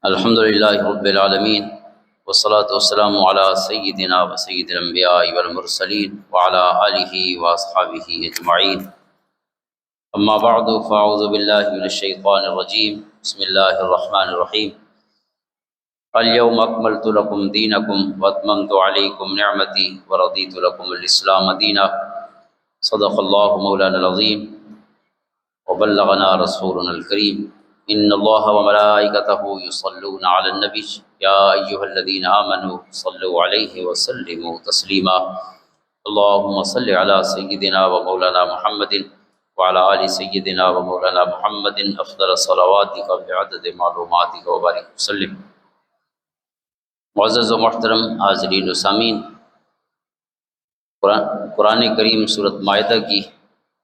الحمد للہ رب العالمین والصلاة والسلام علی سیدنا و سید الانبیاء والمرسلین وعلی آلہ واصحابہ اجمعین اما بعد فاعوذ باللہ من الشیطان الرجیم بسم اللہ الرحمن الرحیم اليوم اکملت لکم دینکم واتممت علیکم نعمتی ورضیت لکم الاسلام دینا صدق اللہ مولانا العظیم وبلغنا رسولنا الکریم ان اللہ وملائکتہ یصلون علی النبی یا ایہا الذین آمنوا صلوا علیہ وسلموا تسلیما اللہم صل علی سیدنا و مولانا محمد وعلی آل سیدنا و مولانا محمد افضل صلواتک بعدد معلوماتک وبارک وسلم۔ معزز و محترم حاضرین و سامعین، قرآن کریم سورۃ مائدہ کی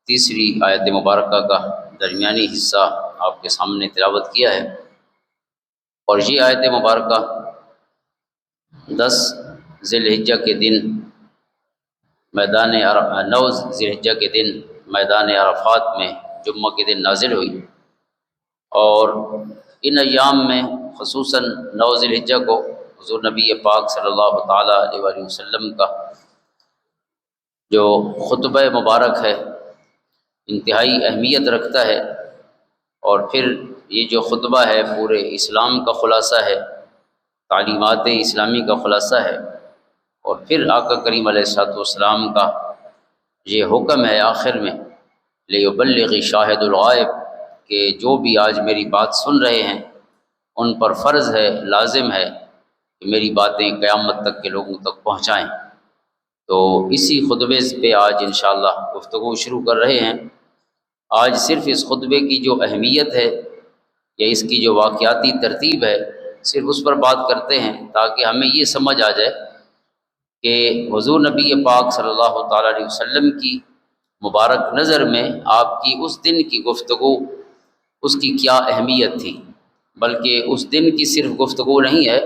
تیسری آیت مبارکہ کا درمیانی حصہ آپ کے سامنے تلاوت کیا ہے، اور یہ آیت مبارکہ 10 ذی الحجہ کے دن 9 ذی الحجہ کے دن میدان عرفات میں جمعہ کے دن نازل ہوئی، اور ان ایام میں خصوصاً 9 ذی الحجہ کو حضور نبی پاک صلی اللہ تعالیٰ علیہ وآلہ وسلم کا جو خطبہ مبارک ہے انتہائی اہمیت رکھتا ہے، اور پھر یہ جو خطبہ ہے پورے اسلام کا خلاصہ ہے، تعلیمات اسلامی کا خلاصہ ہے، اور پھر آقا کریم علیہ الصلوۃ والسلام کا یہ حکم ہے آخر میں لیبلغ شاہد الغائب، کہ جو بھی آج میری بات سن رہے ہیں ان پر فرض ہے، لازم ہے کہ میری باتیں قیامت تک کے لوگوں تک پہنچائیں۔ تو اسی خطبے پہ آج انشاءاللہ گفتگو شروع کر رہے ہیں۔ آج صرف اس خطبے کی جو اہمیت ہے یا اس کی جو واقعاتی ترتیب ہے صرف اس پر بات کرتے ہیں، تاکہ ہمیں یہ سمجھ آ جائے کہ حضور نبی پاک صلی اللہ تعالیٰ علیہ وسلم کی مبارک نظر میں آپ کی اس دن کی گفتگو اس کی کیا اہمیت تھی، بلکہ اس دن کی صرف گفتگو نہیں ہے،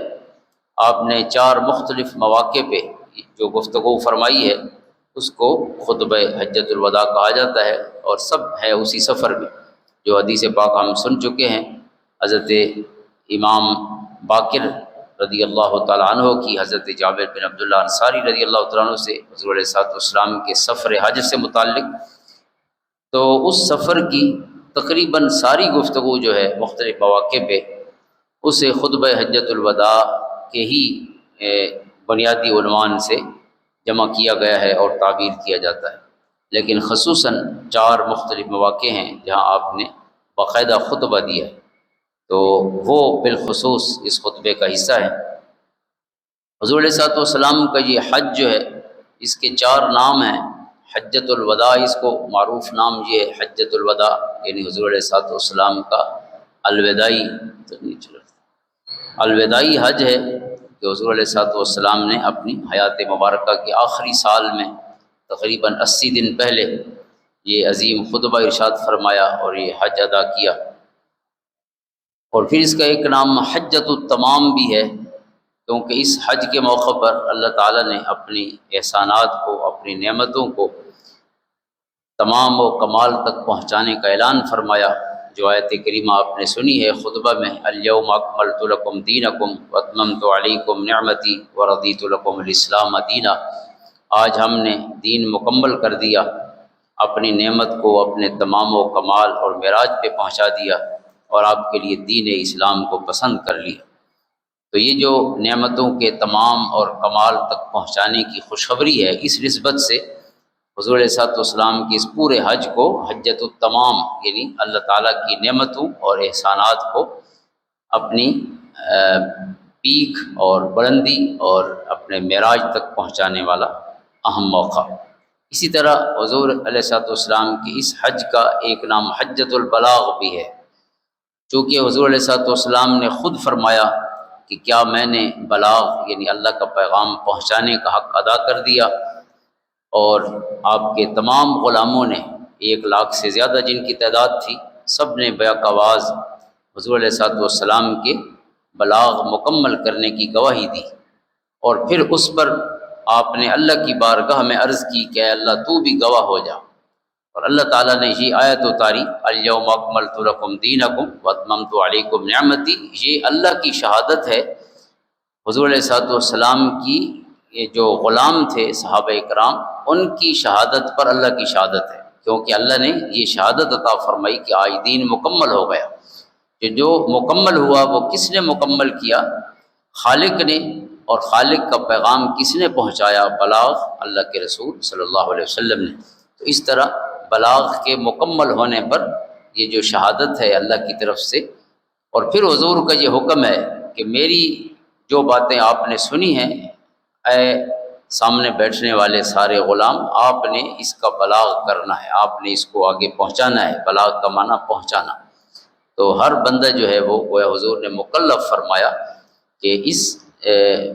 آپ نے 4 مختلف مواقع پہ جو گفتگو فرمائی ہے اس کو خطبہ حجۃ الوداع کہا جاتا ہے، اور سب ہے اسی سفر میں۔ جو حدیث پاک ہم سن چکے ہیں حضرت امام باقر رضی اللہ تعالیٰ عنہ کی، حضرت جابر بن عبداللہ انصاری رضی اللہ تعالیٰ عنہ سے حضور علیہ الصلوۃ والسلام کے سفر حج سے متعلق۔ تو اس سفر کی تقریباً ساری گفتگو جو ہے مختلف مواقع پہ اسے خطبہ حجۃ الوداع کے ہی بنیادی عنوان سے جمع کیا گیا ہے اور تعبیر کیا جاتا ہے، لیکن خصوصاً 4 مختلف مواقع ہیں جہاں آپ نے باقاعدہ خطبہ دیا ہے، تو وہ بالخصوص اس خطبے کا حصہ ہے۔ حضور علیہ الصلوۃ والسلام کا یہ حج جو ہے اس کے 4 نام ہیں۔ حجۃ الوداع، اس کو معروف نام یہ ہے حجۃ الوداع، یعنی حضور علیہ الصلوۃ والسلام کا الوداعی حج ہے، کہ حضور علیہ الصلوۃ والسلام نے اپنی حیات مبارکہ کے آخری سال میں تقریباً 80 دن پہلے یہ عظیم خطبہ ارشاد فرمایا اور یہ حج ادا کیا۔ اور پھر اس کا ایک نام حجۃ التمام بھی ہے، کیونکہ اس حج کے موقع پر اللہ تعالیٰ نے اپنی احسانات کو، اپنی نعمتوں کو تمام و کمال تک پہنچانے کا اعلان فرمایا۔ جو آیت کریمہ آپ نے سنی ہے خطبہ میں، الیوم اکملت لکم دینکم واتممت علیکم نعمتی ورضیت لکم الاسلام دینا، آج ہم نے دین مکمل کر دیا، اپنی نعمت کو اپنے تمام و کمال اور معراج پہ پہنچا دیا، اور آپ کے لیے دین اسلام کو پسند کر لیا۔ تو یہ جو نعمتوں کے تمام اور کمال تک پہنچانے کی خوشخبری ہے، اس نسبت سے حضور علیہ الصلوۃ والسلام کی اس پورے حج کو حجۃ التمام، یعنی اللہ تعالیٰ کی نعمتوں اور احسانات کو اپنی پیک اور بلندی اور اپنے معراج تک پہنچانے والا اہم موقع۔ اسی طرح حضور علیہ الصلوۃ والسلام کی اس حج کا ایک نام حجۃ البلاغ بھی ہے، چونکہ حضور علیہ الصلوۃ والسلام نے خود فرمایا کہ کیا میں نے بلاغ یعنی اللہ کا پیغام پہنچانے کا حق ادا کر دیا، اور آپ کے تمام غلاموں نے 1 لاکھ سے زیادہ جن کی تعداد تھی، سب نے بیک آواز حضور علیہ الصلوۃ والسلام کے بلاغ مکمل کرنے کی گواہی دی، اور پھر اس پر آپ نے اللہ کی بارگاہ میں عرض کی کہ اے اللہ تو بھی گواہ ہو جا، اور اللہ تعالیٰ نے یہ آیت اتاری الیوم اکملت لکم دینکم واتممت علیکم نعمتی، یہ اللہ کی شہادت ہے حضور علیہ الصلوۃ والسلام کی، یہ جو غلام تھے صحابہ اکرام ان کی شہادت پر اللہ کی شہادت ہے، کیونکہ اللہ نے یہ شہادت عطا فرمائی کہ آج دین مکمل ہو گیا۔ کہ جو مکمل ہوا وہ کس نے مکمل کیا؟ خالق نے، اور خالق کا پیغام کس نے پہنچایا؟ بلاغ، اللہ کے رسول صلی اللہ علیہ وسلم نے۔ تو اس طرح بلاغ کے مکمل ہونے پر یہ جو شہادت ہے اللہ کی طرف سے، اور پھر حضور کا یہ حکم ہے کہ میری جو باتیں آپ نے سنی ہیں اے سامنے بیٹھنے والے سارے غلام، آپ نے اس کا بلاغ کرنا ہے، آپ نے اس کو آگے پہنچانا ہے۔ بلاغ کا معنی پہنچانا۔ تو ہر بندہ جو ہے وہ گویا حضور نے مکلف فرمایا کہ اس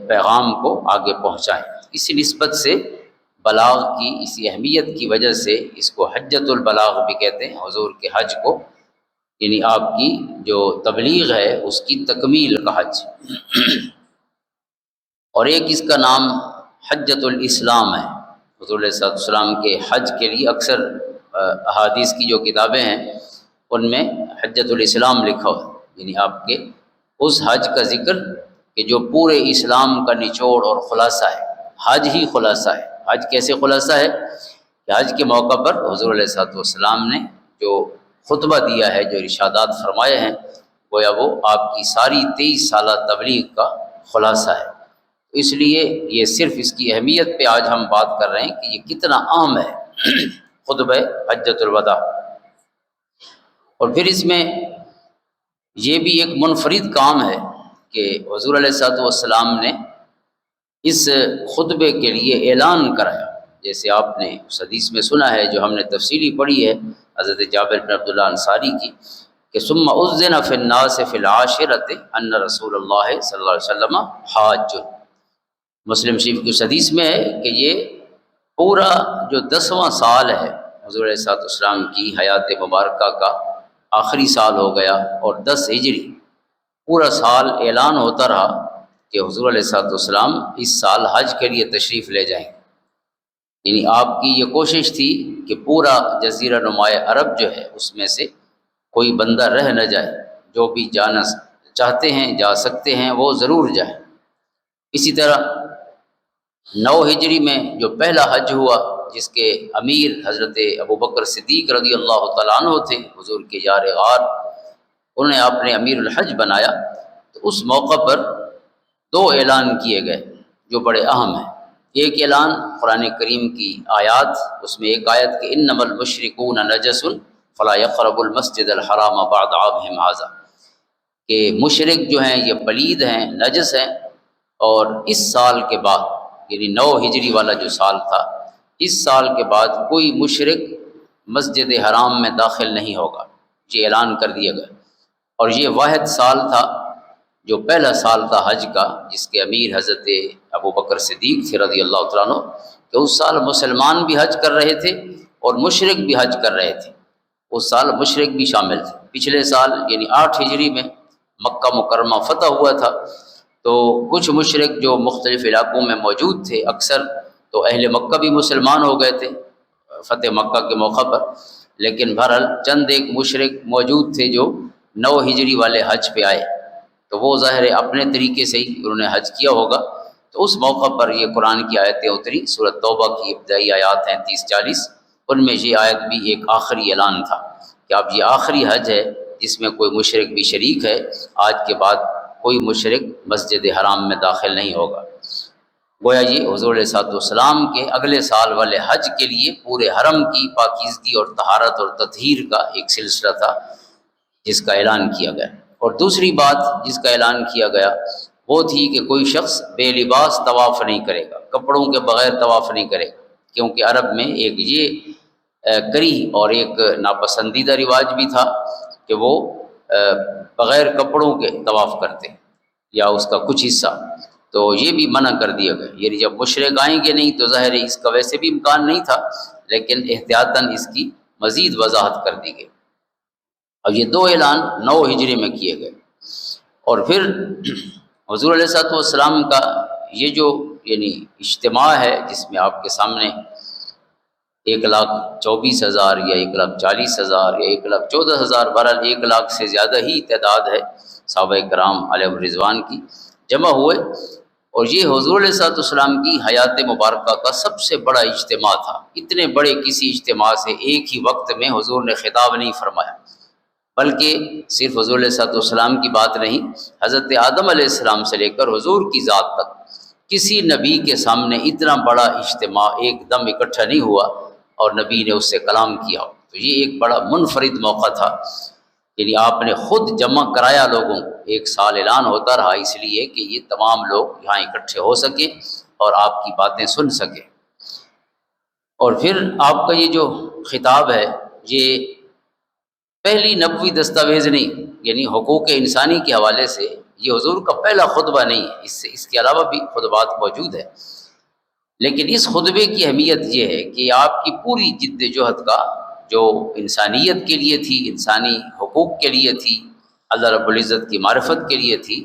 پیغام کو آگے پہنچائیں۔ اسی نسبت سے بلاغ کی اسی اہمیت کی وجہ سے اس کو حجۃ البلاغ بھی کہتے ہیں، حضور کے حج کو، یعنی آپ کی جو تبلیغ ہے اس کی تکمیل کا حج۔ اور ایک اس کا نام حجۃ الاسلام ہے۔ حضور علیہ الصلوۃ والسلام کے حج کے لیے اکثر احادیث کی جو کتابیں ہیں ان میں حجۃ الاسلام لکھا ہوا ہے، یعنی آپ کے اس حج کا ذکر کہ جو پورے اسلام کا نچوڑ اور خلاصہ ہے۔ حج ہی خلاصہ ہے۔ حج کیسے خلاصہ ہے؟ کہ حج کے موقع پر حضور علیہ الصلوۃ والسلام نے جو خطبہ دیا ہے، جو ارشادات فرمائے ہیں، گویا وہ آپ کی ساری 23 سالہ تبلیغ کا خلاصہ ہے۔ اس لیے یہ صرف اس کی اہمیت پہ آج ہم بات کر رہے ہیں کہ یہ کتنا اہم ہے خطبہ حجۃ الوداع۔ اور پھر اس میں یہ بھی ایک منفرد کام ہے کہ حضور علیہ الصلوۃ والسلام نے اس خطبے کے لیے اعلان کرایا، جیسے آپ نے اس حدیث میں سنا ہے جو ہم نے تفصیلی پڑھی ہے حضرت جابر بن عبداللہ انصاری کی، کہ ثم اذن فی الناس فی العاشرۃ ان رسول اللہ صلی اللہ علیہ وسلم حاج۔ مسلم شریف کی اس حدیث میں ہے کہ یہ پورا جو 10واں سال ہے حضور علیہ الصلوۃ والسلام کی حیات مبارکہ کا، آخری سال ہو گیا، اور 10 ہجری پورا سال اعلان ہوتا رہا کہ حضور علیہ الصلوۃ والسلام اس سال حج کے لیے تشریف لے جائیں۔ یعنی آپ کی یہ کوشش تھی کہ پورا جزیرہ نمایاں عرب جو ہے اس میں سے کوئی بندہ رہ نہ جائے، جو بھی جانا چاہتے ہیں جا سکتے ہیں وہ ضرور جائیں۔ اسی طرح 9 ہجری میں جو پہلا حج ہوا جس کے امیر حضرت ابوبکر صدیق رضی اللہ تعالیٰ عنہ تھے، حضور کے یار غار، انہوں نے آپ نے امیر الحج بنایا۔ تو اس موقع پر 2 اعلان کیے گئے جو بڑے اہم ہیں۔ ایک اعلان قرآن کریم کی آیات، اس میں ایک آیت کہ انما المشرکون نجس فلا یقربوا المسجد الحرام بعد عامہم ھذا، کہ مشرک جو ہیں یہ پلید ہیں، نجس ہیں، اور اس سال کے بعد، یعنی 9 ہجری والا جو سال تھا، اس سال کے بعد کوئی مشرک مسجد حرام میں داخل نہیں ہوگا۔ یہ اعلان کر دیا گیا۔ اور یہ واحد سال تھا جو پہلا سال تھا حج کا، جس کے امیر حضرت ابوبکر صدیق تھے رضی اللہ تعالیٰ عنہ، کہ اس سال مسلمان بھی حج کر رہے تھے اور مشرک بھی حج کر رہے تھے۔ اس سال مشرک بھی شامل تھے۔ پچھلے سال یعنی 8 ہجری میں مکہ مکرمہ فتح ہوا تھا، تو کچھ مشرک جو مختلف علاقوں میں موجود تھے، اکثر تو اہل مکہ بھی مسلمان ہو گئے تھے فتح مکہ کے موقع پر، لیکن بہرحال چند ایک مشرک موجود تھے جو 9 ہجری والے حج پہ آئے، تو وہ ظاہر اپنے طریقے سے ہی انہوں نے حج کیا ہوگا۔ تو اس موقع پر یہ قرآن کی آیتیں اتری، سورۃ توبہ کی ابتدائی آیات ہیں 30-40، ان میں یہ آیت بھی ایک آخری اعلان تھا کہ اب یہ آخری حج ہے جس میں کوئی مشرک بھی شریک ہے، آج کے بعد کوئی مشرک مسجد حرام میں داخل نہیں ہوگا۔ گویا یہ حضور علیہ الصلوۃ والسلام کے اگلے سال والے حج کے لیے پورے حرم کی پاکیزگی اور طہارت اور تطہیر کا ایک سلسلہ تھا جس کا اعلان کیا گیا۔ اور دوسری بات جس کا اعلان کیا گیا وہ تھی کہ کوئی شخص بے لباس طواف نہیں کرے گا، کپڑوں کے بغیر طواف نہیں کرے گا، کیونکہ عرب میں ایک یہ کریہ اور ایک ناپسندیدہ رواج بھی تھا کہ وہ بغیر کپڑوں کے طواف کرتے یا اس کا کچھ حصہ، تو یہ بھی منع کر دیا گیا۔ یعنی جب مشرک آئیں گے نہیں تو ظاہر اس کا ویسے بھی امکان نہیں تھا، لیکن احتیاطاً اس کی مزید وضاحت کر دی گئی۔ اور یہ 2 اعلان 9 ہجری میں کیے گئے۔ اور پھر حضور علیہ الصلوۃ والسلام کا یہ جو یعنی اجتماع ہے جس میں آپ کے سامنے 1,24,000 یا 1,40,000 یا 1,14,000، بہرحال 1 لاکھ سے زیادہ ہی تعداد ہے صحابہ کرام علیہ الرضوان کی، جمع ہوئے۔ اور یہ حضور علیہ الصلوۃ والسلام کی حیات مبارکہ کا سب سے بڑا اجتماع تھا۔ اتنے بڑے کسی اجتماع سے ایک ہی وقت میں حضور نے خطاب نہیں فرمایا، بلکہ صرف حضور علیہ الصلوۃ والسلام کی بات نہیں، حضرت آدم علیہ السلام سے لے کر حضور کی ذات تک کسی نبی کے سامنے اتنا بڑا اجتماع ایک دم اکٹھا نہیں ہوا اور نبی نے اس سے کلام کیا۔ تو یہ ایک بڑا منفرد موقع تھا، یعنی آپ نے خود جمع کرایا لوگوں کو۔ 1 سال اعلان ہوتا رہا اس لیے کہ یہ تمام لوگ یہاں اکٹھے ہو سکیں اور آپ کی باتیں سن سکیں۔ اور پھر آپ کا یہ جو خطاب ہے یہ پہلی نبوی دستاویز نہیں، یعنی حقوق انسانی کے حوالے سے یہ حضور کا پہلا خطبہ نہیں ہے، اس کے علاوہ بھی خطبات موجود ہیں، لیکن اس خطبے کی اہمیت یہ ہے کہ آپ کی پوری جد جہد کا جو انسانیت کے لیے تھی، انسانی حقوق کے لیے تھی، اللہ رب العزت کی معرفت کے لیے تھی،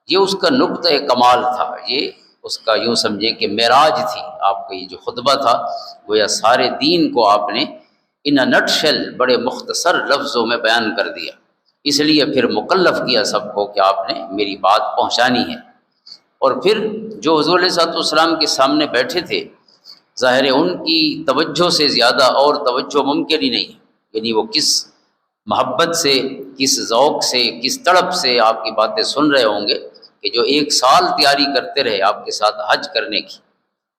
یہ اس کا نقطۂ کمال تھا، یہ اس کا یوں سمجھے کہ معراج تھی۔ آپ کا یہ جو خطبہ تھا گویا سارے دین کو آپ نے ان نٹ شیل بڑے مختصر لفظوں میں بیان کر دیا، اس لیے پھر مکلف کیا سب کو کہ آپ نے میری بات پہنچانی ہے۔ اور پھر جو حضور علیہ الصلوۃ والسلام کے سامنے بیٹھے تھے، ظاہر ہے ان کی توجہ سے زیادہ اور توجہ ممکن ہی نہیں، یعنی وہ کس محبت سے، کس ذوق سے، کس تڑپ سے آپ کی باتیں سن رہے ہوں گے کہ جو 1 سال تیاری کرتے رہے آپ کے ساتھ حج کرنے کی۔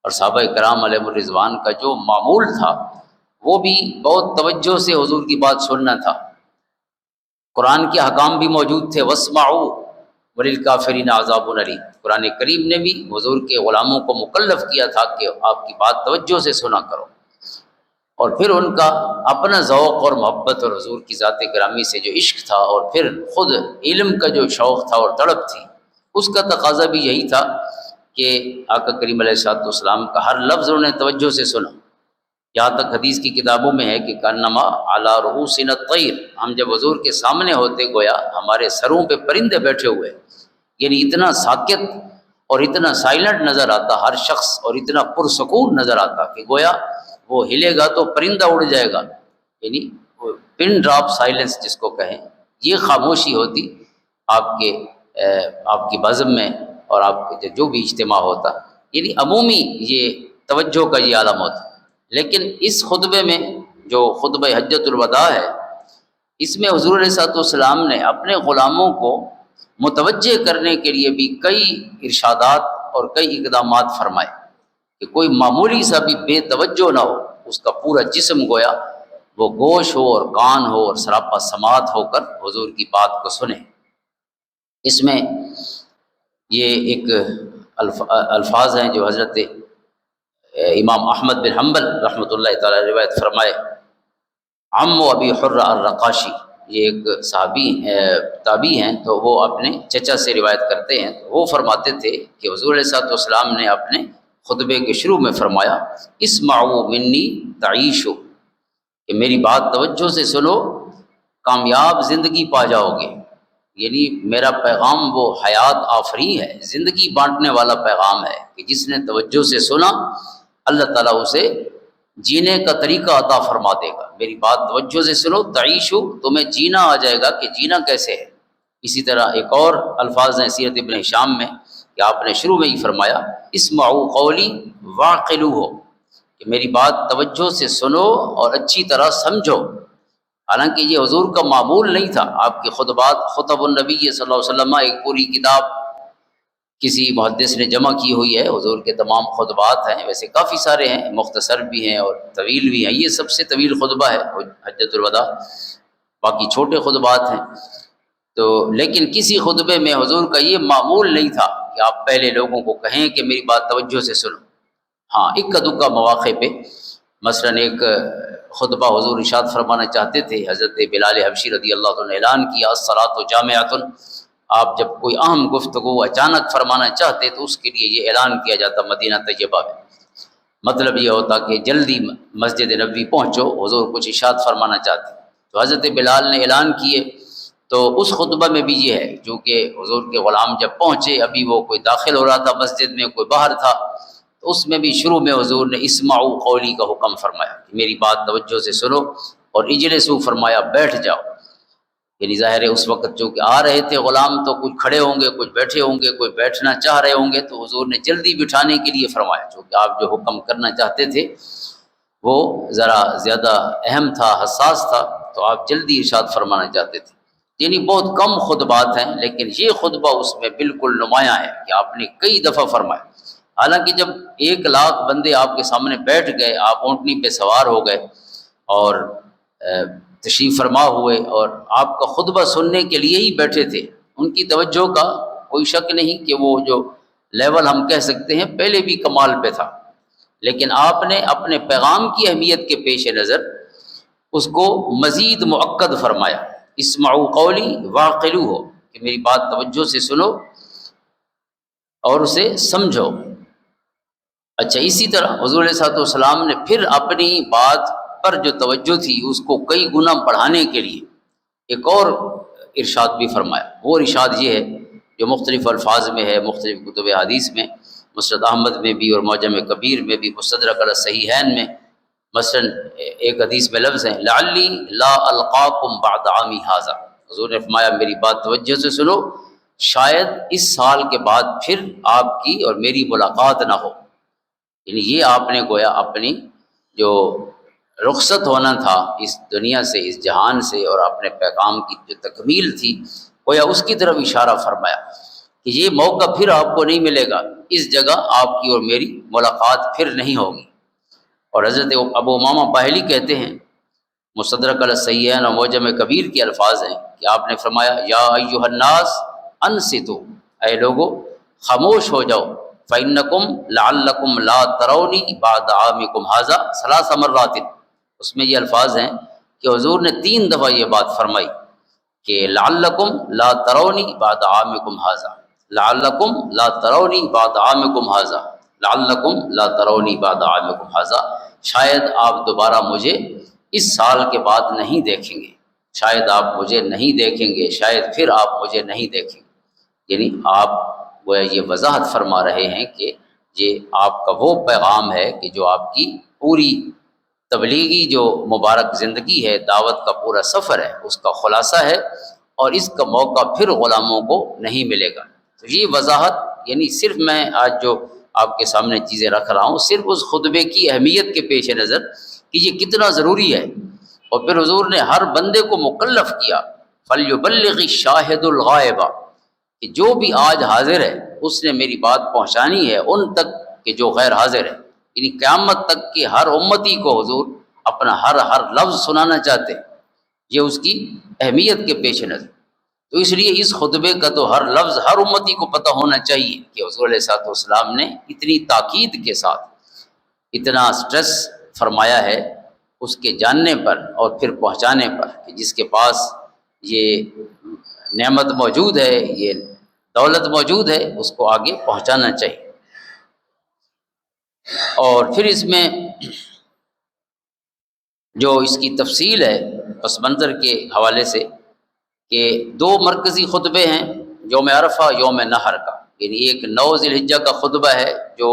اور صحابہ کرام علیہ الرضوان کا جو معمول تھا وہ بھی بہت توجہ سے حضور کی بات سننا تھا۔ قرآن کے حکام بھی موجود تھے، وَاسْمَعُوا وَلِلْكَافِرِينَ عَذَابٌ أَلِيمٌ۔ قرآن کریم نے بھی حضور کے غلاموں کو مکلف کیا تھا کہ آپ کی بات توجہ سے سنا کرو۔ اور پھر ان کا اپنا ذوق اور محبت اور حضور کی ذات گرامی سے جو عشق تھا، اور پھر خود علم کا جو شوق تھا اور تڑپ تھی، اس کا تقاضا بھی یہی تھا کہ آقا کریم علیہ الصلوۃ والسلام کا ہر لفظ انہوں نے توجہ سے سنا۔ یہاں تک حدیث کی کتابوں میں ہے کہ کانما علی رؤوسنا الطیر، ہم جب حضور کے سامنے ہوتے گویا ہمارے سروں پہ پرندے بیٹھے ہوئے، یعنی اتنا ساکت اور اتنا سائلنٹ نظر آتا ہر شخص، اور اتنا پرسکون نظر آتا کہ گویا وہ ہلے گا تو پرندہ اڑ جائے گا، یعنی پن ڈراپ سائلنس جس کو کہیں، یہ خاموشی ہوتی آپ کی بزم میں اور آپ کے جو بھی اجتماع ہوتا، یعنی عمومی یہ توجہ کا یہ عالم ہوتا۔ لیکن اس خطبے میں جو خطبہ حجۃ الوداع ہے، اس میں حضور علیہ الصلوۃ والسلام نے اپنے غلاموں کو متوجہ کرنے کے لیے بھی کئی ارشادات اور کئی اقدامات فرمائے کہ کوئی معمولی سا بھی بے توجہ نہ ہو، اس کا پورا جسم گویا وہ گوش ہو اور کان ہو اور سراپا سماعت ہو کر حضور کی بات کو سنے۔ اس میں یہ ایک الفاظ ہیں جو حضرت امام احمد بن حنبل رحمۃ اللہ تعالی روایت فرمائے، عم ابی حر الرقاشی، یہ ایک صحابی تابعی ہیں، تو وہ اپنے چچا سے روایت کرتے ہیں، تو وہ فرماتے تھے کہ حضور علیہ الصلوۃ والسلام نے اپنے خطبے کے شروع میں فرمایا، اسمعوا منی تعیشوا، کہ میری بات توجہ سے سنو، کامیاب زندگی پا جاؤ گے۔ یعنی میرا پیغام وہ حیات آفری ہے، زندگی بانٹنے والا پیغام ہے کہ جس نے توجہ سے سنا اللہ تعالیٰ اسے جینے کا طریقہ عطا فرما دے گا۔ میری بات توجہ سے سنو، تعیشو، تمہیں جینا آ جائے گا کہ جینا کیسے ہے۔ اسی طرح ایک اور الفاظ ہیں سیرت ابن ہشام میں کہ آپ نے شروع میں ہی فرمایا، اسمعوا قولی واعقلوہ، کہ میری بات توجہ سے سنو اور اچھی طرح سمجھو۔ حالانکہ یہ حضور کا معمول نہیں تھا، آپ کے خطبات خطب النبی صلی اللہ علیہ وسلم ایک پوری کتاب کسی محدث نے جمع کی ہوئی ہے، حضور کے تمام خطبات ہیں، ویسے کافی سارے ہیں، مختصر بھی ہیں اور طویل بھی ہیں، یہ سب سے طویل خطبہ ہے حجۃ الوداع، باقی چھوٹے خطبات ہیں۔ تو لیکن کسی خطبے میں حضور کا یہ معمول نہیں تھا کہ آپ پہلے لوگوں کو کہیں کہ میری بات توجہ سے سنو۔ ہاں اکا دکا مواقع پہ، مثلاً ایک خطبہ حضور ارشاد فرمانا چاہتے تھے، حضرت بلال حبشی رضی اللہ عنہ نے اعلان کیا، الصلاۃ جامعۃ، آپ جب کوئی اہم گفتگو اچانک فرمانا چاہتے تو اس کے لیے یہ اعلان کیا جاتا مدینہ طیبہ میں، مطلب یہ ہوتا کہ جلدی مسجد نبوی پہنچو، حضور کچھ ارشاد فرمانا چاہتے، تو حضرت بلال نے اعلان کیے۔ تو اس خطبہ میں بھی یہ ہے، چونکہ حضور کے غلام جب پہنچے، ابھی وہ کوئی داخل ہو رہا تھا مسجد میں، کوئی باہر تھا، تو اس میں بھی شروع میں حضور نے اسمعوا قولی کا حکم فرمایا کہ میری بات توجہ سے سنو، اور اجلسوا فرمایا بیٹھ جاؤ۔ یعنی ظاہر ہے اس وقت جو کہ آ رہے تھے غلام تو کچھ کھڑے ہوں گے، کچھ بیٹھے ہوں گے، کوئی بیٹھنا چاہ رہے ہوں گے، تو حضور نے جلدی بٹھانے کے لیے فرمایا، چونکہ آپ جو حکم کرنا چاہتے تھے وہ ذرا زیادہ اہم تھا، حساس تھا، تو آپ جلدی ارشاد فرمانا چاہتے تھے۔ یعنی بہت کم خطبات ہیں، لیکن یہ خطبہ اس میں بالکل نمایاں ہے کہ آپ نے کئی دفعہ فرمایا۔ حالانکہ جب 1,00,000 بندے آپ کے سامنے بیٹھ گئے، آپ اونٹنی پہ سوار ہو گئے اور تشریف فرما ہوئے، اور آپ کا خطبہ سننے کے لیے ہی بیٹھے تھے، ان کی توجہ کا کوئی شک نہیں کہ وہ جو لیول ہم کہہ سکتے ہیں پہلے بھی کمال پہ تھا، لیکن آپ نے اپنے پیغام کی اہمیت کے پیش نظر اس کو مزید مؤکد فرمایا، اسمعوا قولی واعقلوہ، کہ میری بات توجہ سے سنو اور اسے سمجھو۔ اچھا، اسی طرح حضور علیہ الصلوۃ والسلام نے پھر اپنی بات پر جو توجہ تھی اس کو کئی گنا بڑھانے کے لیے ایک اور ارشاد بھی فرمایا۔ وہ ارشاد یہ ہے جو مختلف الفاظ میں ہے، مختلف کتب حدیث میں، مسند احمد میں بھی اور معجم کبیر میں بھی، مستدرک علی الصحیحین میں، مثلا ایک حدیث میں لفظ ہیں لعلی لا القاکم بعد عامی ھذا، حضور نے فرمایا میری بات توجہ سے سنو، شاید اس سال کے بعد پھر آپ کی اور میری ملاقات نہ ہو۔ یعنی یہ آپ نے گویا اپنی جو رخصت ہونا تھا اس دنیا سے، اس جہان سے، اور اپنے پیغام کی جو تکمیل تھی، گویا اس کی طرف اشارہ فرمایا کہ یہ موقع پھر آپ کو نہیں ملے گا، اس جگہ آپ کی اور میری ملاقات پھر نہیں ہوگی۔ اور حضرت ابو امامہ باہلی کہتے ہیں، مستدرک علی الصحیحین اور معجم کبیر کے الفاظ ہیں کہ آپ نے فرمایا یا ایھا الناس انصتوا، اے لوگو خاموش ہو جاؤ، فإنکم لعلکم لا ترونی بعد عامکم ھذا ثلاث مرات۔ اس میں یہ الفاظ ہیں کہ حضور نے 3 دفعہ یہ بات فرمائی کہ لعلکم لا ترونی بعد عامکم ھذا، لعلکم لا ترونی بعد عامکم ھذا، لعلکم لا ترونی بعد عامکم ھذا، شاید آپ دوبارہ مجھے اس سال کے بعد نہیں دیکھیں گے، شاید آپ مجھے نہیں دیکھیں گے، شاید پھر آپ مجھے نہیں دیکھیں گے۔ یعنی آپ وہ یہ وضاحت فرما رہے ہیں کہ یہ آپ کا وہ پیغام ہے کہ جو آپ کی پوری تبلیغی جو مبارک زندگی ہے، دعوت کا پورا سفر ہے، اس کا خلاصہ ہے، اور اس کا موقع پھر غلاموں کو نہیں ملے گا۔ تو یہ وضاحت، یعنی صرف میں آج جو آپ کے سامنے چیزیں رکھ رہا ہوں صرف اس خطبے کی اہمیت کے پیش نظر کہ یہ کتنا ضروری ہے۔ اور پھر حضور نے ہر بندے کو مکلف کیا فَلْيُبَلِّغِ الشَّاهِدُ الْغَائِبَ، کہ جو بھی آج حاضر ہے اس نے میری بات پہنچانی ہے ان تک کہ جو غیر حاضر ہے، یعنی قیامت تک کہ ہر امتی کو حضور اپنا ہر لفظ سنانا چاہتے ہیں، یہ اس کی اہمیت کے پیش نظر۔ تو اس لیے اس خطبے کا تو ہر لفظ ہر امتی کو پتہ ہونا چاہیے کہ حضور علیہ الصلوۃ والسلام نے اتنی تاکید کے ساتھ اتنا سٹریس فرمایا ہے اس کے جاننے پر اور پھر پہنچانے پر کہ جس کے پاس یہ نعمت موجود ہے، یہ دولت موجود ہے، اس کو آگے پہنچانا چاہیے۔ اور پھر اس میں جو اس کی تفصیل ہے پس منظر کے حوالے سے کہ 2 مرکزی خطبے ہیں، یوم عرفہ، یوم نحر کا، یعنی ایک 9 ذی الحجہ کا خطبہ ہے جو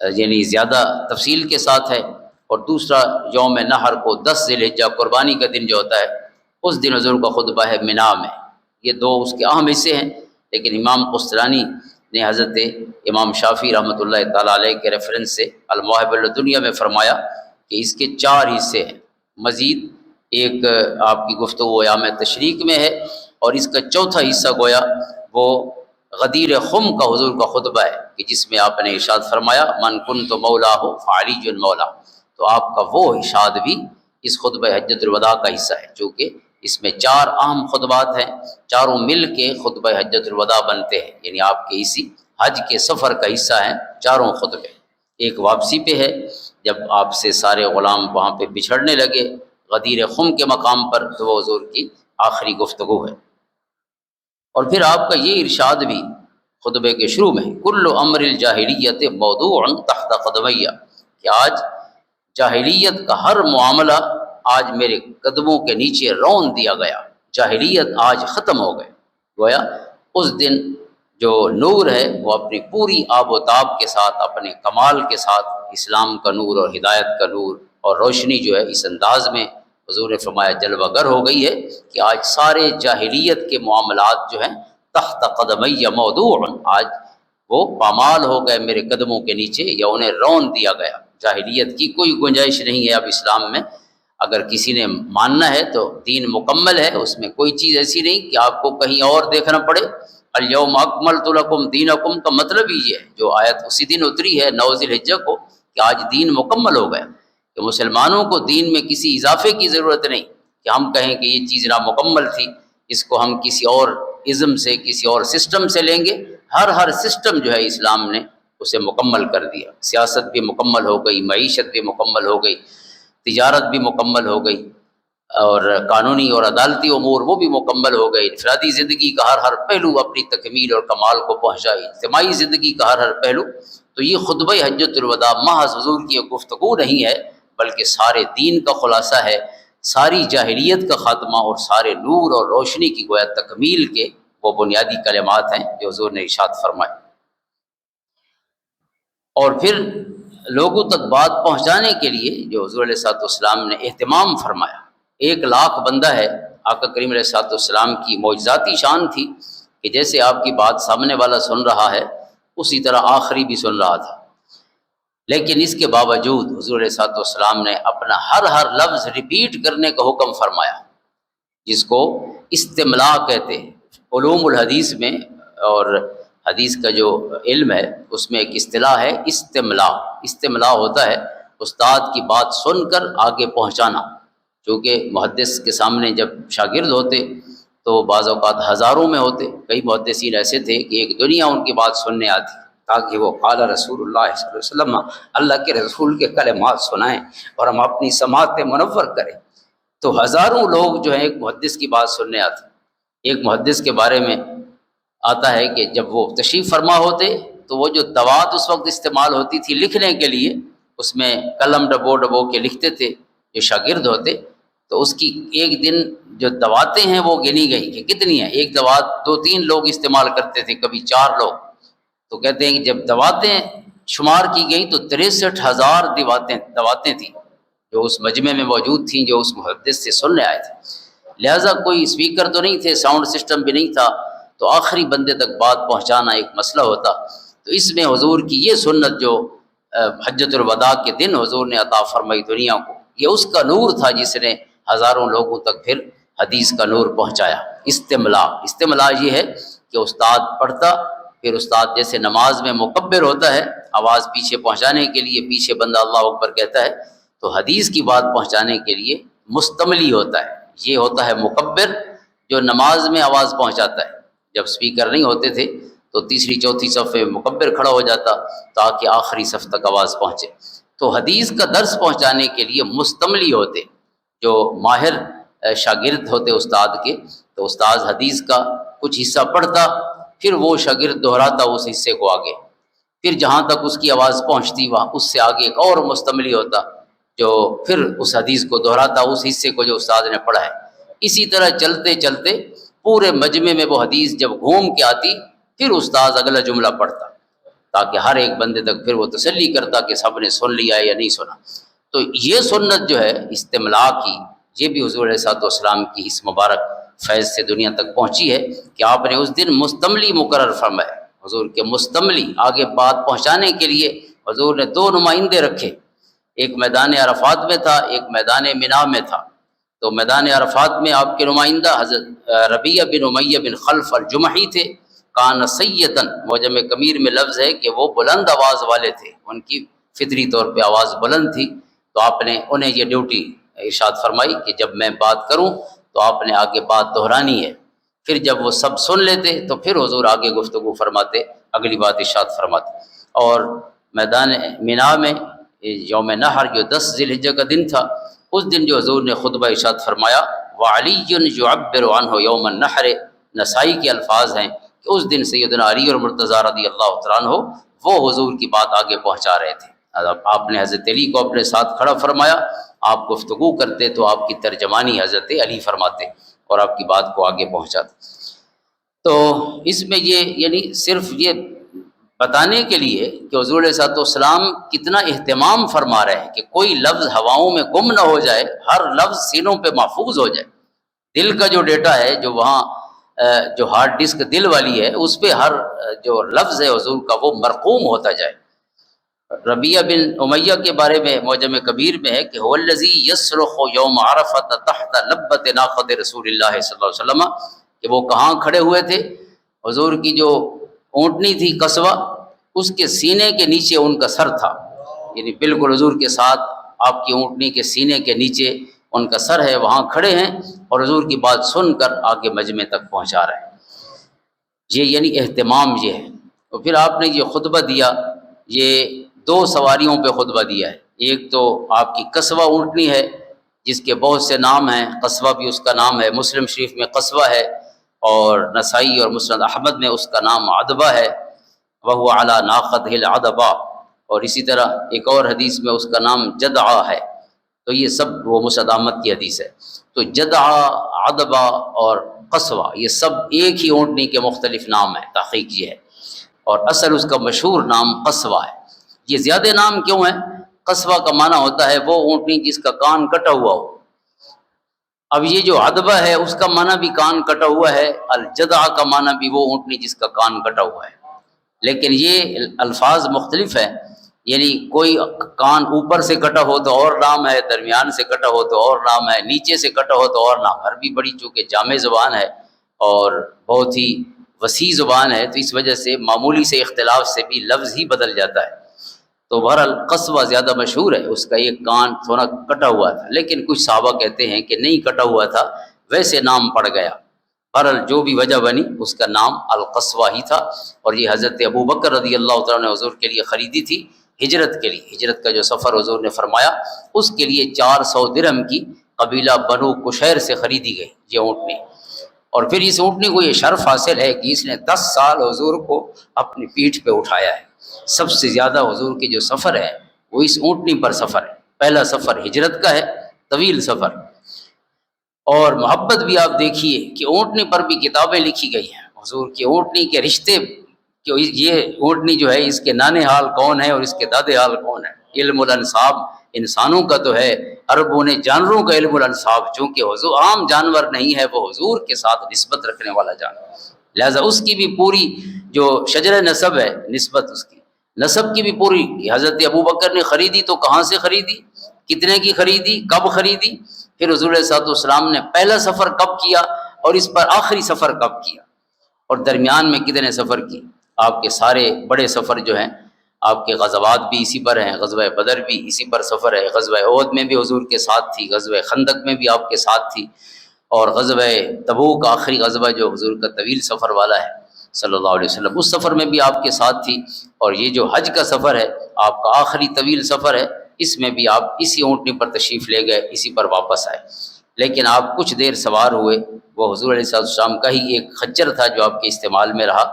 یعنی زیادہ تفصیل کے ساتھ ہے، اور دوسرا یوم نحر کو 10 ذی الحجہ قربانی کا دن جو ہوتا ہے اس دن حضور کا خطبہ ہے مینا میں۔ یہ 2 اس کے اہم حصے ہیں، لیکن امام قسطلانی نے حضرت امام شافعی رحمۃ اللہ تعالیٰ علیہ کے ریفرنس سے المواہب الدنیا میں فرمایا کہ اس کے 4 حصے ہیں، مزید ایک آپ کی گفتگو ایام تشریق میں ہے، اور اس کا 4تھا حصہ گویا وہ غدیر خم کا حضور کا خطبہ ہے کہ جس میں آپ نے ارشاد فرمایا من کنت مولاہ فعلی مولا، تو آپ کا وہ ارشاد بھی اس خطبہ حجۃ الوداع کا حصہ ہے، چونکہ اس میں 4 اہم خطبات ہیں، چاروں مل کے خطبہ حجۃ الوداع بنتے ہیں، یعنی آپ کے اسی حج کے سفر کا حصہ ہیں چاروں خطبے۔ ایک واپسی پہ ہے جب آپ سے سارے غلام وہاں پہ بچھڑنے لگے غدیر خم کے مقام پر، تو وہ حضور کی آخری گفتگو ہے۔ اور پھر آپ کا یہ ارشاد بھی خطبے کے شروع میں کل امر الجاہلیت موضوع تحت قدمیہ، کہ آج جاہلیت کا ہر معاملہ آج میرے قدموں کے نیچے رون دیا گیا، جاہلیت آج ختم ہو گئے۔ گویا اس دن جو نور ہے وہ اپنی پوری آب و تاب کے ساتھ، اپنے کمال کے ساتھ اسلام کا نور اور ہدایت کا نور اور روشنی جو ہے اس انداز میں حضور نے فرمایا جلوہ گر ہو گئی ہے کہ آج سارے جاہلیت کے معاملات جو ہیں تحت قدمی موضوع، آج وہ پامال ہو گئے میرے قدموں کے نیچے، یا انہیں رون دیا گیا۔ جاہلیت کی کوئی گنجائش نہیں ہے اب اسلام میں۔ اگر کسی نے ماننا ہے تو دین مکمل ہے، اس میں کوئی چیز ایسی نہیں کہ آپ کو کہیں اور دیکھنا پڑے۔ الیوم اکملت لکم دینکم کا مطلب ہی یہ ہے، جو آیت اسی دن اتری ہے 9 ذی الحجہ کو، کہ آج دین مکمل ہو گیا، کہ مسلمانوں کو دین میں کسی اضافے کی ضرورت نہیں کہ ہم کہیں کہ یہ چیز نامکمل تھی، اس کو ہم کسی اور ازم سے، کسی اور سسٹم سے لیں گے۔ ہر سسٹم جو ہے اسلام نے اسے مکمل کر دیا۔ سیاست بھی مکمل ہو گئی، معیشت بھی مکمل ہو گئی، تجارت بھی مکمل ہو گئی، اور قانونی اور عدالتی امور وہ بھی مکمل ہو گئے۔ انفرادی زندگی کا ہر پہلو اپنی تکمیل اور کمال کو پہنچائی، اجتماعی زندگی کا ہر پہلو۔ تو یہ خطبہ حجۃ الوداع محض حضور کی ایک گفتگو نہیں ہے، بلکہ سارے دین کا خلاصہ ہے، ساری جاہلیت کا خاتمہ اور سارے نور اور روشنی کی گویا تکمیل کے وہ بنیادی کلمات ہیں جو حضور نے ارشاد فرمائے۔ اور پھر لوگوں تک بات پہنچانے کے لیے جو حضور علیہ الصلوۃ والسلام نے اہتمام فرمایا، 1,00,000 بندہ ہے، آقا کریم علیہ الصلوۃ والسلام کی معجزاتی شان تھی کہ جیسے آپ کی بات سامنے والا سن رہا ہے اسی طرح آخری بھی سن رہا تھا، لیکن اس کے باوجود حضور علیہ الصلوۃ والسلام نے اپنا ہر لفظ ریپیٹ کرنے کا حکم فرمایا، جس کو استملاء کہتے ہیں۔ علوم الحدیث میں اور حدیث کا جو علم ہے اس میں ایک اصطلاح ہے استملاء۔ استملاء ہوتا ہے استاد کی بات سن کر آگے پہنچانا، چونکہ محدث کے سامنے جب شاگرد ہوتے تو بعض اوقات ہزاروں میں ہوتے، کئی محدثین ایسے تھے کہ ایک دنیا ان کی بات سننے آتی تاکہ وہ قال رسول اللہ صلی اللہ علیہ وسلم، اللہ کے رسول کے کلمات سنائیں اور ہم اپنی سماعت منور کریں۔ تو ہزاروں لوگ جو ہیں ایک محدث کی بات سننے آتے۔ ایک محدث کے بارے میں آتا ہے کہ جب وہ تشریف فرما ہوتے تو وہ جو دوات اس وقت استعمال ہوتی تھی لکھنے کے لیے، اس میں قلم ڈبو کے لکھتے تھے جو شاگرد ہوتے، تو اس کی ایک دن جو دواتیں ہیں وہ گنی گئی کہ کتنی ہیں۔ ایک دوات 2-3 لوگ استعمال کرتے تھے، کبھی 4 لوگ۔ تو کہتے ہیں کہ جب دواتیں شمار کی گئیں تو 63,000 دواتیں تھیں جو اس مجمع میں موجود تھیں، جو اس محدث سے سننے آئے تھے۔ لہٰذا کوئی اسپیکر تو نہیں تھے، ساؤنڈ سسٹم بھی نہیں تھا، تو آخری بندے تک بات پہنچانا ایک مسئلہ ہوتا۔ تو اس میں حضور کی یہ سنت جو حجۃ الوداع کے دن حضور نے عطا فرمائی دنیا کو، یہ اس کا نور تھا جس نے ہزاروں لوگوں تک پھر حدیث کا نور پہنچایا۔ استملاء یہ ہے کہ استاد پڑھتا، پھر استاد جیسے نماز میں مکبر ہوتا ہے آواز پیچھے پہنچانے کے لیے، پیچھے بندہ اللہ اکبر کہتا ہے، تو حدیث کی بات پہنچانے کے لیے مستملی ہوتا ہے، یہ ہوتا ہے مکبر جو نماز میں آواز پہنچاتا ہے۔ جب سپیکر نہیں ہوتے تھے تو تیسری چوتھی صف میں مکبر کھڑا ہو جاتا تاکہ آخری صف تک آواز پہنچے۔ تو حدیث کا درس پہنچانے کے لیے مستملی ہوتے، جو ماہر شاگرد ہوتے استاد کے، تو استاد حدیث کا کچھ حصہ پڑھتا، پھر وہ شاگرد دہراتا اس حصے کو آگے، پھر جہاں تک اس کی آواز پہنچتی وہاں اس سے آگے ایک اور مستملی ہوتا جو پھر اس حدیث کو دہراتا اس حصے کو جو استاد نے پڑھا ہے۔ اسی طرح چلتے چلتے پورے مجمع میں وہ حدیث جب گھوم کے آتی پھر استاد اگلا جملہ پڑھتا تاکہ ہر ایک بندے تک پھر وہ تسلی کرتا کہ سب نے سن لیا یا نہیں سنا۔ تو یہ سنت جو ہے استملاء کی، یہ بھی حضور علیہ الصلوۃ والسلام کی اس مبارک فیض سے دنیا تک پہنچی ہے کہ آپ نے اس دن مستملی مقرر فرمائے۔ حضور کے مستملی آگے بات پہنچانے کے لیے حضور نے 2 نمائندے رکھے، ایک میدان عرفات میں تھا، ایک میدان منا میں تھا۔ تو میدان عرفات میں آپ کے نمائندہ حضرت ربیعہ بن امیہ بن خلف الجمحی تھے، کان سیدن، معجم کبیر میں لفظ ہے کہ وہ بلند آواز والے تھے، ان کی فطری طور پہ آواز بلند تھی، تو آپ نے انہیں یہ ڈیوٹی ارشاد فرمائی کہ جب میں بات کروں تو آپ نے آگے بات دہرانی ہے۔ پھر جب وہ سب سن لیتے تو پھر حضور آگے گفتگو فرماتے، اگلی بات ارشاد فرماتے۔ اور میدان منا میں یوم نحر جو 10 ذی الحجہ کا دن تھا، اس دن جو حضور نے خطبہ ارشاد فرمایا، وعلی یعبر عنہ یوم النحر، نسائی کے الفاظ ہیں کہ اس دن سیدنا علی اور مرتضیٰ رضی اللہ تعالیٰ عنہ وہ حضور کی بات آگے پہنچا رہے تھے۔ آپ نے حضرت علی کو اپنے ساتھ کھڑا فرمایا، آپ گفتگو کرتے تو آپ کی ترجمانی حضرت علی فرماتے اور آپ کی بات کو آگے پہنچاتے۔ تو اس میں یہ یعنی صرف یہ بتانے کے لیے کہ حضور علیہ الصلوۃ والسلام کتنا اہتمام فرما رہے ہیں کہ کوئی لفظ ہواؤں میں گم نہ ہو جائے، ہر لفظ سینوں پہ محفوظ ہو جائے۔ دل کا جو ڈیٹا ہے، جو وہاں جو ہارڈ ڈسک دل والی ہے، اس پہ ہر جو لفظ ہے حضور کا وہ مرقوم ہوتا جائے۔ ربیعہ بن امیہ کے بارے میں معجم کبیر میں ہے کہ هو الذی یصرخ یوم عرفۃ تحت لبۃ ناقۃ رسول اللہ صلی اللہ علیہ وسلم، کہ وہ کہاں کھڑے ہوئے تھے؟ حضور کی جو اونٹنی تھی قصوہ، اس کے سینے کے نیچے ان کا سر تھا، یعنی بالکل حضور کے ساتھ آپ کی اونٹنی کے سینے کے نیچے ان کا سر ہے، وہاں کھڑے ہیں اور حضور کی بات سن کر آگے مجمع تک پہنچا رہے ہیں۔ یہ یعنی اہتمام یہ ہے۔ اور پھر آپ نے یہ خطبہ دیا، یہ دو سواریوں پہ خطبہ دیا ہے۔ ایک تو آپ کی قصوہ اونٹنی ہے جس کے بہت سے نام ہیں، قصوہ بھی اس کا نام ہے، مسلم شریف میں قصوہ ہے، اور نسائی اور مسند احمد میں اس کا نام عدبہ ہے، وہو علی ناقتہ العدبہ، اور اسی طرح ایک اور حدیث میں اس کا نام جدعہ ہے۔ تو یہ سب وہ مسند احمد کی حدیث ہے۔ تو جدعہ، عدبہ اور قصوہ یہ سب ایک ہی اونٹنی کے مختلف نام ہیں، تحقیق یہ ہے، اور اصل اس کا مشہور نام قصوہ ہے۔ یہ زیادہ نام کیوں ہیں؟ قصوہ کا معنی ہوتا ہے وہ اونٹنی جس کا کان کٹا ہوا ہو۔ اب یہ جو عدبہ ہے اس کا معنی بھی کان کٹا ہوا ہے، الجدع کا معنی بھی وہ اونٹنی جس کا کان کٹا ہوا ہے، لیکن یہ الفاظ مختلف ہیں، یعنی کوئی کان اوپر سے کٹا ہو تو اور نام ہے، درمیان سے کٹا ہو تو اور نام ہے، نیچے سے کٹا ہو تو اور نام۔ عربی بڑی چونکہ جامع زبان ہے اور بہت ہی وسیع زبان ہے، تو اس وجہ سے معمولی سے اختلاف سے بھی لفظ ہی بدل جاتا ہے۔ تو بہرحال قصوہ زیادہ مشہور ہے، اس کا ایک کان تھوڑا کٹا ہوا تھا، لیکن کچھ صحابہ کہتے ہیں کہ نہیں کٹا ہوا تھا، ویسے نام پڑ گیا۔ بہرحال جو بھی وجہ بنی اس کا نام القصوہ ہی تھا، اور یہ حضرت ابو بکر رضی اللہ تعالیٰ نے حضور کے لیے خریدی تھی ہجرت کے لیے۔ ہجرت کا جو سفر حضور نے فرمایا اس کے لیے 400 درہم کی قبیلہ بنو کشیر سے خریدی گئی یہ اونٹنی، اور پھر اس اونٹنی کو یہ شرف حاصل ہے کہ اس نے 10 سال حضور کو اپنی پیٹھ پہ اٹھایا ہے۔ سب سے زیادہ حضور کے جو سفر ہے وہ اس اونٹنی پر سفر ہے۔ پہلا سفر ہجرت کا ہے، طویل سفر، اور محبت بھی آپ دیکھیے کہ اونٹنی پر بھی کتابیں لکھی گئی ہیں حضور کی اونٹنی کے رشتے، کہ یہ اونٹنی جو ہے اس کے نانے حال کون ہے اور اس کے دادے حال کون ہے۔ علم الانساب انسانوں کا تو ہے، عربوں نے جانوروں کا علم الانساب، چونکہ حضور عام جانور نہیں ہے، وہ حضور کے ساتھ نسبت رکھنے والا جانور، لہذا اس کی بھی پوری جو شجر نسب ہے، نسبت اس کی نسب کی بھی پوری۔ حضرت ابو بکر نے خریدی تو کہاں سے خریدی، کتنے کی خریدی، کب خریدی، پھر حضور علیہ الصلوۃ والسلام نے پہلا سفر کب کیا اور اس پر آخری سفر کب کیا، اور درمیان میں کتنے سفر کی۔ آپ کے سارے بڑے سفر جو ہیں، آپ کے غزوات بھی اسی پر ہیں، غزوہ بدر بھی اسی پر سفر ہے، غزوہ احد میں بھی حضور کے ساتھ تھی، غزوہ خندق میں بھی آپ کے ساتھ تھی، اور غزوہ تبوک آخری غزوہ جو حضور کا طویل سفر والا ہے صلی اللہ علیہ وسلم، اس سفر میں بھی آپ کے ساتھ تھی، اور یہ جو حج کا سفر ہے آپ کا آخری طویل سفر ہے، اس میں بھی آپ اسی اونٹنی پر تشریف لے گئے، اسی پر واپس آئے۔ لیکن آپ کچھ دیر سوار ہوئے، وہ حضور علیہ السلام کا ہی ایک خچر تھا جو آپ کے استعمال میں رہا،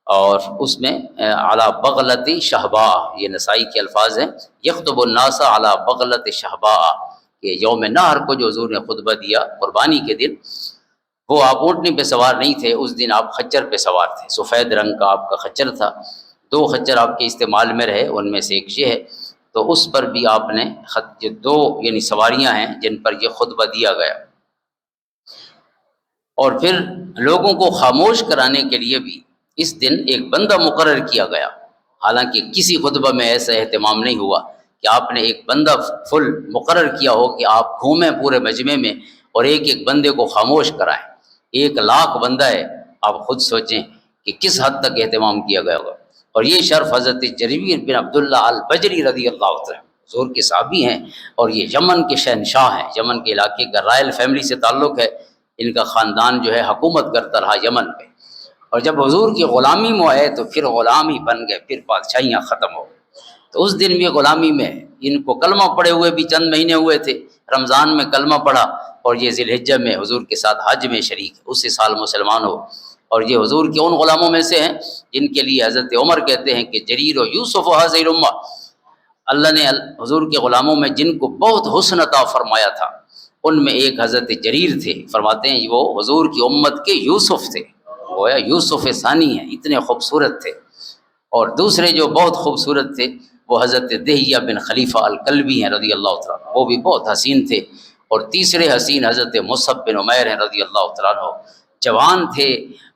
اور اس میں علی بغلت شہبا، یہ نسائی کے الفاظ ہیں، یخطب الناس علی بغلت شہبا، کہ یوم نحر کو جو حضور نے خطبہ دیا قربانی کے دن، وہ آپ اونٹنی پہ سوار نہیں تھے، اس دن آپ خچر پہ سوار تھے، سفید رنگ کا آپ کا خچر تھا۔ 2 خچر آپ کے استعمال میں رہے، ان میں سے ایک یہ ہے، تو اس پر بھی آپ نے جو 2 یعنی سواریاں ہیں جن پر یہ خطبہ دیا گیا۔ اور پھر لوگوں کو خاموش کرانے کے لیے بھی اس دن ایک بندہ مقرر کیا گیا، حالانکہ کسی خطبہ میں ایسا اہتمام نہیں ہوا کہ آپ نے ایک بندہ فل مقرر کیا ہو کہ آپ گھومیں پورے مجمع میں اور ایک ایک بندے کو خاموش کرائیں۔ 1,00,000 بندہ ہے، آپ خود سوچیں کہ کس حد تک اہتمام کیا گیا ہوگا۔ اور یہ شرف حضرت جریر بن عبداللہ البجری رضی اللہ عنہ، حضور کے صحابی ہیں، اور یہ یمن کے شہنشاہ ہیں، یمن کے علاقے کا رائل فیملی سے تعلق ہے، ان کا خاندان جو ہے حکومت کرتا رہا یمن پہ، اور جب حضور کی غلامی میں آئے تو پھر غلام ہی بن گئے، پھر بادشاہیاں ختم ہو گئی۔ تو اس دن بھی غلامی میں ان کو کلمہ پڑے ہوئے بھی چند مہینے ہوئے تھے، رمضان میں کلمہ پڑھا، اور یہ ذی الحجہ میں حضور کے ساتھ حج میں شریک، اسی سال مسلمان ہو، اور یہ حضور کے ان غلاموں میں سے ہیں جن کے لیے حضرت عمر کہتے ہیں کہ جریر و یوسف و ہذہ الامہ، اللہ نے حضور کے غلاموں میں جن کو بہت حسن عطا فرمایا تھا ان میں ایک حضرت جریر تھے، فرماتے ہیں وہ حضور کی امت کے یوسف تھے، گویا یوسف ثانی ہیں، اتنے خوبصورت تھے۔ اور دوسرے جو بہت خوبصورت تھے وہ حضرت دہیہ بن خلیفہ الکلبی ہیں رضی اللہ تعالیٰ عنہ، وہ بھی بہت حسین تھے۔ اور تیسرے حسین حضرت مصعب بن عمیر ہیں رضی اللہ تعالیٰ عنہ، جوان تھے،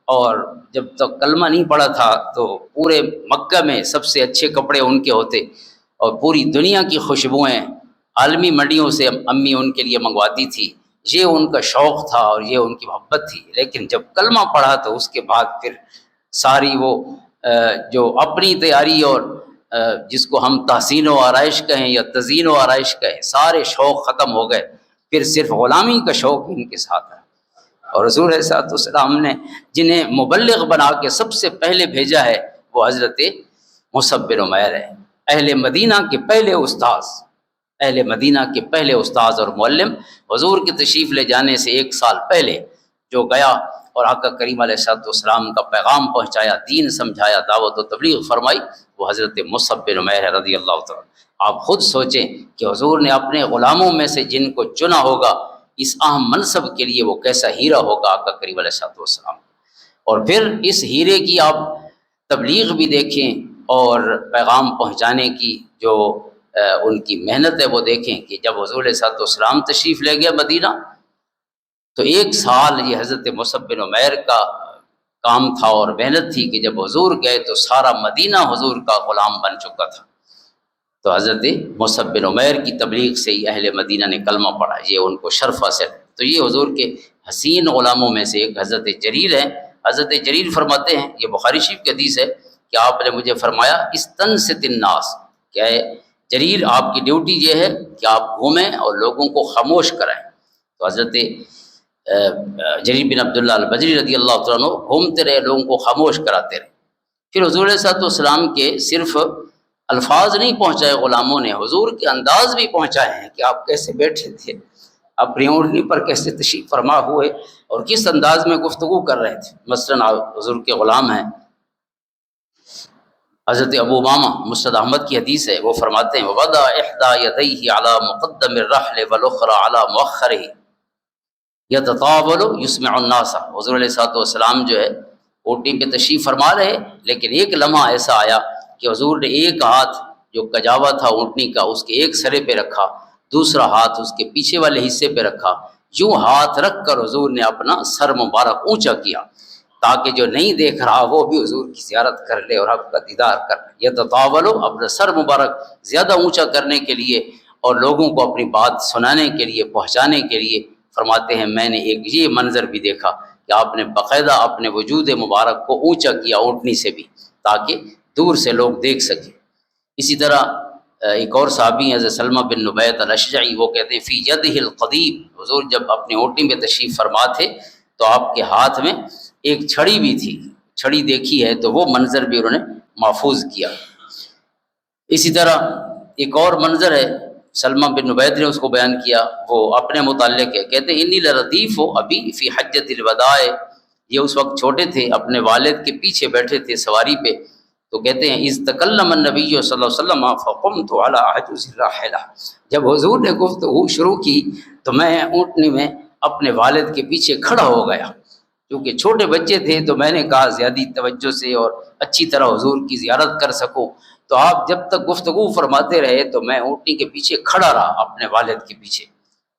اور جب تک کلمہ نہیں پڑا تھا تو پورے مکہ میں سب سے اچھے کپڑے ان کے ہوتے، اور پوری دنیا کی خوشبوئیں عالمی منڈیوں سے امی ان کے لیے منگواتی تھی۔ یہ ان کا شوق تھا اور یہ ان کی محبت تھی۔ لیکن جب کلمہ پڑھا تو اس کے بعد پھر ساری وہ جو اپنی تیاری اور جس کو ہم تحسین و آرائش کہیں یا تزئین و آرائش کہیں، سارے شوق ختم ہو گئے، پھر صرف غلامی کا شوق ان کے ساتھ ہے۔ اور حضور علیہ الصلوۃ والسلام نے جنہیں مبلغ بنا کے سب سے پہلے بھیجا ہے وہ حضرت مصعب بن عمیر ہے، اہل مدینہ کے پہلے استاذ، اہل مدینہ کے پہلے استاذ اور معلم۔ حضور کے تشریف لے جانے سے 1 سال پہلے جو گیا اور آقا کریم علیہ الصلوۃ والسلام کا پیغام پہنچایا، دین سمجھایا، دعوت و تبلیغ فرمائی، وہ حضرت مصعب بن عمیر ہے رضی اللہ تعالیٰ۔ آپ خود سوچیں کہ حضور نے اپنے غلاموں میں سے جن کو چنا ہوگا اس اہم منصب کے لیے، وہ کیسا ہیرا ہوگا آقا کریم علیہ الصلوۃ والسلام۔ اور پھر اس ہیرے کی آپ تبلیغ بھی دیکھیں اور پیغام پہنچانے کی جو ان کی محنت ہے وہ دیکھیں کہ جب حضور علیہ الصلوۃ والسلام تشریف لے گئے مدینہ تو 1 سال یہ حضرت مصعب بن عمیر کا کام تھا اور محنت تھی کہ جب حضور گئے تو سارا مدینہ حضور کا غلام بن چکا تھا۔ تو حضرت مصعب بن عمیر کی تبلیغ سے ہی اہل مدینہ نے کلمہ پڑھا، یہ ان کو شرف حاصل ہے۔ تو یہ حضور کے حسین غلاموں میں سے ایک حضرت جریر ہیں۔ حضرت جریر فرماتے ہیں، یہ بخاری شریف کی حدیث ہے کہ آپ نے مجھے فرمایا استنصت الناس، کیا ہے جریر آپ کی ڈیوٹی یہ ہے کہ آپ گھومیں اور لوگوں کو خاموش کرائیں۔ تو حضرت جریر بن عبداللہ البجلی رضی اللہ تعالیٰ عنہ گھومتے رہے، لوگوں کو خاموش کراتے رہے۔ پھر حضور علیہ الصلوۃ والسلام کے صرف الفاظ نہیں پہنچائے غلاموں نے، حضور کے انداز بھی پہنچائے ہیں کہ آپ کیسے بیٹھے تھے، اپنی اونٹنی پر کیسے تشریف فرما ہوئے اور کس انداز میں گفتگو کر رہے تھے۔ مثلاً حضور کے غلام ہیں حضرت ابو امامہ، مسند احمد کی حدیث ہے، وہ فرماتے ہیں وَوَضَعَ إِحْدَى يَدَيْهِ عَلَى مُقَدَّمِ الرَّحْلِ وَالْأُخْرَى عَلَى مُؤَخَّرِهِ يَتَطَاوَلُ يُسْمِعُ النَّاسَ۔ حضور علیہ الصلوۃ والسلام جو ہے اونٹنی پہ تشریف فرما رہے، لیکن ایک لمحہ ایسا آیا کہ حضور نے ایک ہاتھ جو کجاوا تھا اونٹنی کا اس کے ایک سرے پہ رکھا، دوسرا ہاتھ اس کے پیچھے والے حصے پہ رکھا، یوں ہاتھ رکھ کر حضور نے اپنا سر مبارک اونچا کیا تاکہ جو نہیں دیکھ رہا وہ بھی حضور کی زیارت کر لے اور آپ کا دیدار کر لے۔ یہ تطاولو، اپنا سر مبارک زیادہ اونچا کرنے کے لیے اور لوگوں کو اپنی بات سنانے کے لیے، پہنچانے کے لیے۔ فرماتے ہیں میں نے ایک یہ منظر بھی دیکھا کہ آپ نے باقاعدہ اپنے وجود مبارک کو اونچا کیا اونٹنی سے بھی تاکہ دور سے لوگ دیکھ سکیں۔ اسی طرح ایک اور صحابی ہیں حضرت سلمہ بن نبیت الاشجعی، وہ کہتے ہیں فی یدہ القدیم، حضور جب اپنی اونٹنی میں تشریف فرما تھے تو آپ کے ہاتھ میں ایک چھڑی بھی تھی، چھڑی دیکھی ہے تو وہ منظر بھی انہوں نے محفوظ کیا۔ اسی طرح ایک اور منظر ہے سلمہ بن نبیت نے اس کو بیان کیا، وہ اپنے متعلق ہے، کہتے ہیں انی لردیف ابی فی حجۃ الوداع، یہ اس وقت چھوٹے تھے، اپنے والد کے پیچھے بیٹھے تھے سواری پہ، تو کہتے ہیں اذ تکلم النبی صلی اللہ علیہ وسلم فقمت علی عجوز الراحلہ، جب حضور نے گفتگو شروع کی تو میں اونٹنی میں اپنے والد کے پیچھے کھڑا ہو گیا، کیونکہ چھوٹے بچے تھے تو میں نے کہا زیادہ توجہ سے اور اچھی طرح حضور کی زیارت کر سکوں، تو آپ جب تک گفتگو فرماتے رہے تو میں اونٹنی کے پیچھے کھڑا رہا اپنے والد کے پیچھے،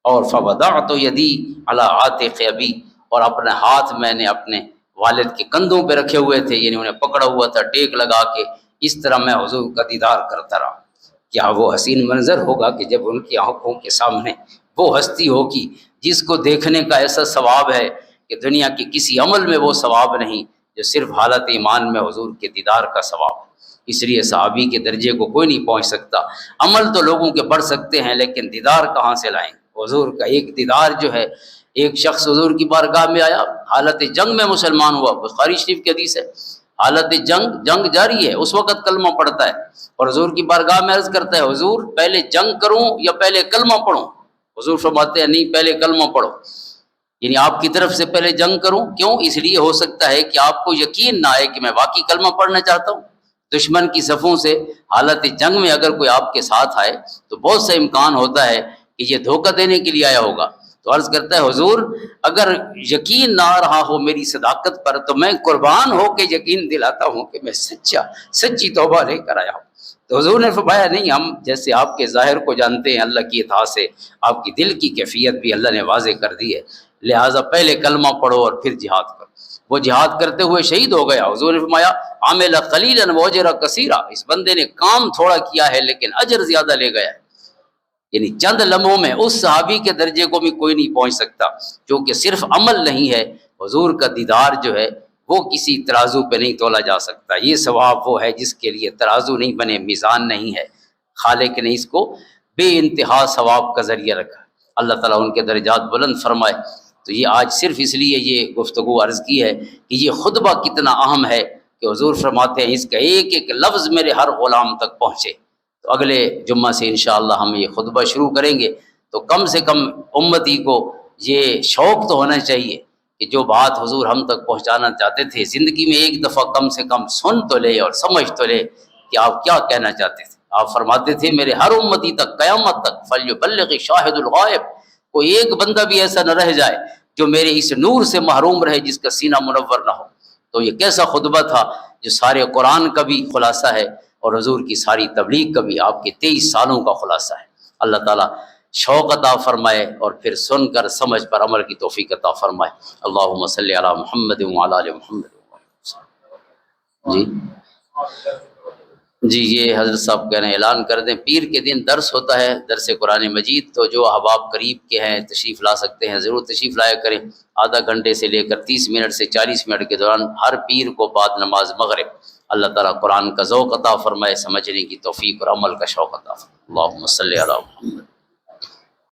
اور فوضعت یدی علی عاتق ابی، اور اپنا ہاتھ میں نے اپنے والد کے کندھوں پہ رکھے ہوئے تھے، یعنی انہیں پکڑا ہوا تھا ٹیک لگا کے، اس طرح میں حضور کا دیدار کرتا رہا۔ کیا وہ حسین منظر ہوگا کہ جب ان کی آنکھوں کے سامنے وہ ہستی ہوگی جس کو دیکھنے کا ایسا ثواب ہے کہ دنیا کے کسی عمل میں وہ ثواب نہیں جو صرف حالت ایمان میں حضور کے دیدار کا ثواب۔ اس لیے صحابی کے درجے کو کوئی نہیں پہنچ سکتا۔ عمل تو لوگوں کے بڑھ سکتے ہیں لیکن دیدار کہاں سے لائیں؟ حضور کا ایک دیدار جو ہے، ایک شخص حضور کی بارگاہ میں آیا، حالت جنگ میں مسلمان ہوا، بخاری شریف کی حدیث ہے، حالت جنگ جاری ہے، اس وقت کلمہ پڑھتا ہے اور حضور کی بارگاہ میں عرض کرتا ہے حضور پہلے جنگ کروں یا پہلے کلمہ پڑھوں؟ حضور فرماتے ہیں نہیں، پہلے کلمہ پڑھو، یعنی آپ کی طرف سے پہلے جنگ کروں۔ کیوں؟ اس لیے ہو سکتا ہے کہ آپ کو یقین نہ آئے کہ میں واقعی کلمہ پڑھنا چاہتا ہوں۔ دشمن کی صفوں سے حالت جنگ میں اگر کوئی آپ کے ساتھ آئے تو بہت سا امکان ہوتا ہے کہ یہ دھوکہ دینے کے لیے آیا ہوگا، تو عرض کرتا ہے حضور اگر یقین نہ آ رہا ہو میری صداقت پر تو میں قربان ہو کے یقین دلاتا ہوں کہ میں سچی توبہ لے کر آیا ہوں۔ تو حضور نے فرمایا نہیں، ہم جیسے آپ کے ظاہر کو جانتے ہیں اللہ کی اطاعت سے، آپ کی دل کی کیفیت بھی اللہ نے واضح کر دی ہے، لہٰذا پہلے کلمہ پڑھو اور پھر جہاد کرو۔ وہ جہاد کرتے ہوئے شہید ہو گیا۔ حضور نے فرمایا عمل قلیلا واجر کثیرا، اس بندے نے کام تھوڑا کیا ہے لیکن اجر زیادہ لے گیا ہے۔ یعنی چند لمحوں میں اس صحابی کے درجے کو بھی کوئی نہیں پہنچ سکتا، کیونکہ صرف عمل نہیں ہے، حضور کا دیدار جو ہے وہ کسی ترازو پہ نہیں تولا جا سکتا۔ یہ ثواب وہ ہے جس کے لیے ترازو نہیں بنے، میزان نہیں ہے، خالق نے اس کو بے انتہا ثواب کا ذریعہ رکھا۔ اللہ تعالیٰ ان کے درجات بلند فرمائے۔ تو یہ آج صرف اس لیے یہ گفتگو عرض کی ہے کہ یہ خطبہ کتنا اہم ہے کہ حضور فرماتے ہیں اس کا ایک ایک لفظ میرے ہر غلام تک پہنچے۔ تو اگلے جمعہ سے انشاءاللہ ہم یہ خطبہ شروع کریں گے، تو کم سے کم امتی کو یہ شوق تو ہونا چاہیے کہ جو بات حضور ہم تک پہنچانا چاہتے تھے زندگی میں ایک دفعہ کم سے کم سن تو لے اور سمجھ تو لے کہ آپ کیا کہنا چاہتے تھے۔ آپ فرماتے تھے میرے ہر امتی تک قیامت تک فلیبلغ شاہد الغائب، کوئی ایک بندہ بھی ایسا نہ رہ جائے جو میرے اس نور سے محروم رہے جس کا سینہ منور نہ ہو۔ تو یہ کیسا خطبہ تھا جو سارے قرآن کا بھی خلاصہ ہے اور حضور کی ساری تبلیغ کا بھی آپ کے 23 سالوں کا خلاصہ ہے۔ اللہ تعالیٰ شوق عطا فرمائے اور پھر سن کر سمجھ پر عمل کی توفیق عطا فرمائے۔ اللہم صلی علی محمد وعلی آل محمد۔ جی یہ حضرت صاحب کہہ رہے ہیں اعلان کر دیں، پیر کے دن درس ہوتا ہے، درس قرآن مجید، تو جو احباب قریب کے ہیں تشریف لا سکتے ہیں، ضرور تشریف لایا کریں۔ آدھا گھنٹے سے لے کر 30 منٹ سے 40 منٹ کے دوران ہر پیر کو بعد نماز مغرب اللہ تعالیٰ قرآن کا ذوق عطا فرمائے، سمجھنے کی توفیق اور عمل کا شوق عطا فرمائے۔ اللہم صلی علی محمد۔